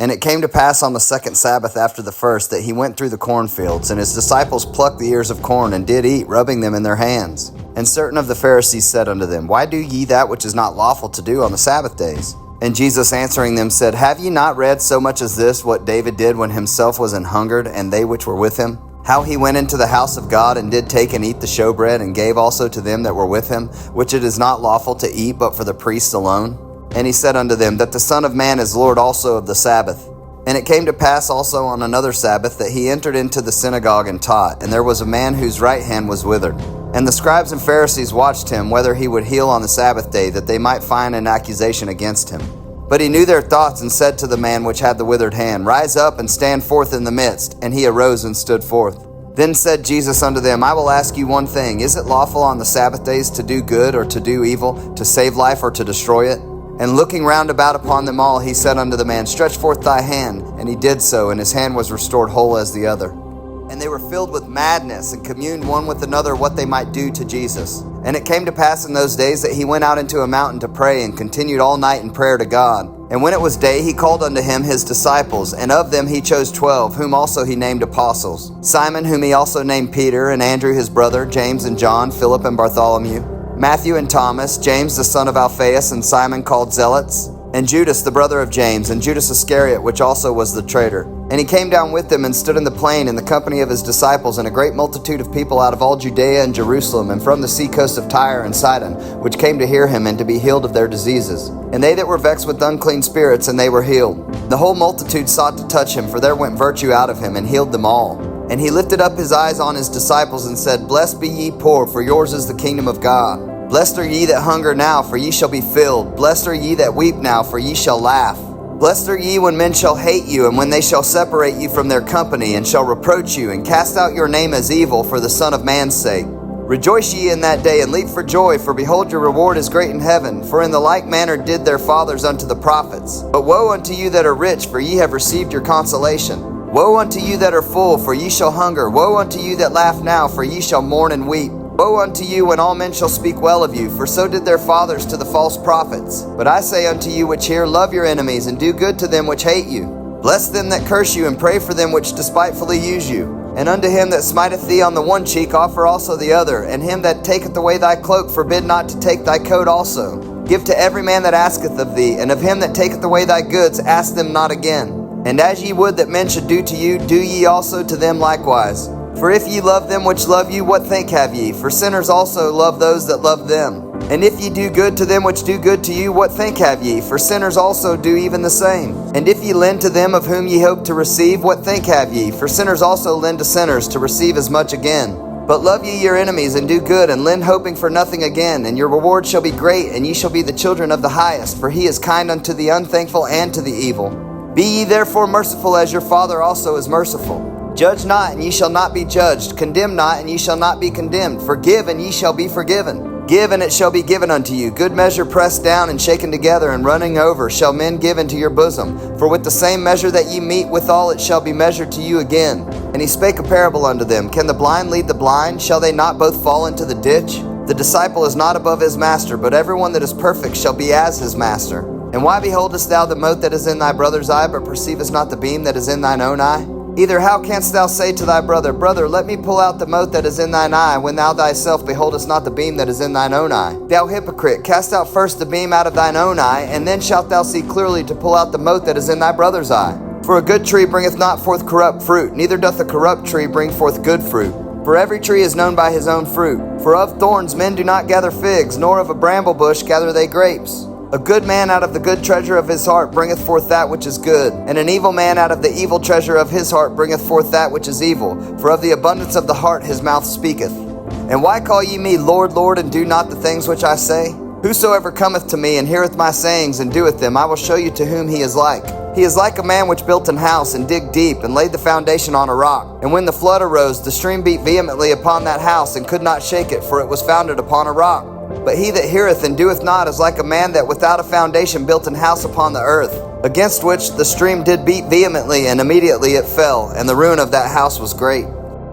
And it came to pass on the second Sabbath after the first that he went through the cornfields, and his disciples plucked the ears of corn, and did eat, rubbing them in their hands. And certain of the Pharisees said unto them, Why do ye that which is not lawful to do on the Sabbath days? And Jesus answering them said, Have ye not read so much as this, what David did when himself was an hungered, and they which were with him? How he went into the house of God, and did take and eat the showbread, and gave also to them that were with him, which it is not lawful to eat but for the priests alone? And he said unto them, That the Son of Man is Lord also of the Sabbath. And it came to pass also on another Sabbath that he entered into the synagogue and taught, and there was a man whose right hand was withered. And the scribes and Pharisees watched him, whether he would heal on the Sabbath day, that they might find an accusation against him. But he knew their thoughts, and said to the man which had the withered hand, Rise up and stand forth in the midst. And he arose and stood forth. Then said Jesus unto them, I will ask you one thing. Is it lawful on the Sabbath days to do good or to do evil, to save life or to destroy it? And looking round about upon them all, he said unto the man, Stretch forth thy hand. And he did so, and his hand was restored whole as the other. And they were filled with madness, and communed one with another what they might do to Jesus. And it came to pass in those days that he went out into a mountain to pray, and continued all night in prayer to God. And when it was day, he called unto him his disciples, and of them he chose 12, whom also he named apostles: Simon, whom he also named Peter, and Andrew his brother, James and John, Philip and Bartholomew, Matthew and Thomas, James the son of Alphaeus, and Simon called Zealots, and Judas the brother of James, and Judas Iscariot, which also was the traitor. And he came down with them, and stood in the plain in the company of his disciples, and a great multitude of people out of all Judea and Jerusalem, and from the sea coast of Tyre and Sidon, which came to hear him, and to be healed of their diseases. And they that were vexed with unclean spirits, and they were healed. The whole multitude sought to touch him, for there went virtue out of him, and healed them all. And he lifted up his eyes on his disciples, and said, Blessed be ye poor, for yours is the kingdom of God. Blessed are ye that hunger now, for ye shall be filled. Blessed are ye that weep now, for ye shall laugh. Blessed are ye when men shall hate you, and when they shall separate you from their company, and shall reproach you, and cast out your name as evil for the Son of Man's sake. Rejoice ye in that day, and leap for joy, for behold, your reward is great in heaven. For in the like manner did their fathers unto the prophets. But woe unto you that are rich, for ye have received your consolation. Woe unto you that are full, for ye shall hunger. Woe unto you that laugh now, for ye shall mourn and weep. Woe unto you when all men shall speak well of you, for so did their fathers to the false prophets. But I say unto you which hear, love your enemies, and do good to them which hate you. Bless them that curse you, and pray for them which despitefully use you. And unto him that smiteth thee on the one cheek offer also the other, and him that taketh away thy cloak forbid not to take thy coat also. Give to every man that asketh of thee, and of him that taketh away thy goods ask them not again. And as ye would that men should do to you, do ye also to them likewise. For if ye love them which love you, what thank have ye? For sinners also love those that love them. And if ye do good to them which do good to you, what thank have ye? For sinners also do even the same. And if ye lend to them of whom ye hope to receive, what thank have ye? For sinners also lend to sinners to receive as much again. But love ye your enemies, and do good, and lend hoping for nothing again. And your reward shall be great, and ye shall be the children of the highest. For he is kind unto the unthankful and to the evil. Be ye therefore merciful, as your Father also is merciful. Judge not, and ye shall not be judged. Condemn not, and ye shall not be condemned. Forgive, and ye shall be forgiven. Give, and it shall be given unto you. Good measure pressed down and shaken together and running over shall men give into your bosom. For with the same measure that ye mete withal, it shall be measured to you again. And he spake a parable unto them. Can the blind lead the blind? Shall they not both fall into the ditch? The disciple is not above his master, but everyone that is perfect shall be as his master. And why beholdest thou the mote that is in thy brother's eye, but perceivest not the beam that is in thine own eye? Either how canst thou say to thy brother, Brother, let me pull out the mote that is in thine eye, when thou thyself beholdest not the beam that is in thine own eye? Thou hypocrite, cast out first the beam out of thine own eye, and then shalt thou see clearly to pull out the mote that is in thy brother's eye. For a good tree bringeth not forth corrupt fruit, neither doth a corrupt tree bring forth good fruit. For every tree is known by his own fruit. For of thorns men do not gather figs, nor of a bramble bush gather they grapes. A good man out of the good treasure of his heart bringeth forth that which is good, and an evil man out of the evil treasure of his heart bringeth forth that which is evil. For of the abundance of the heart his mouth speaketh. And why call ye me Lord, Lord, and do not the things which I say? Whosoever cometh to me and heareth my sayings and doeth them, I will show you to whom he is like. He is like a man which built an house, and digged deep, and laid the foundation on a rock. And when the flood arose, the stream beat vehemently upon that house, and could not shake it, for it was founded upon a rock. But he that heareth and doeth not is like a man that without a foundation built an house upon the earth, against which the stream did beat vehemently, and immediately it fell, and the ruin of that house was great.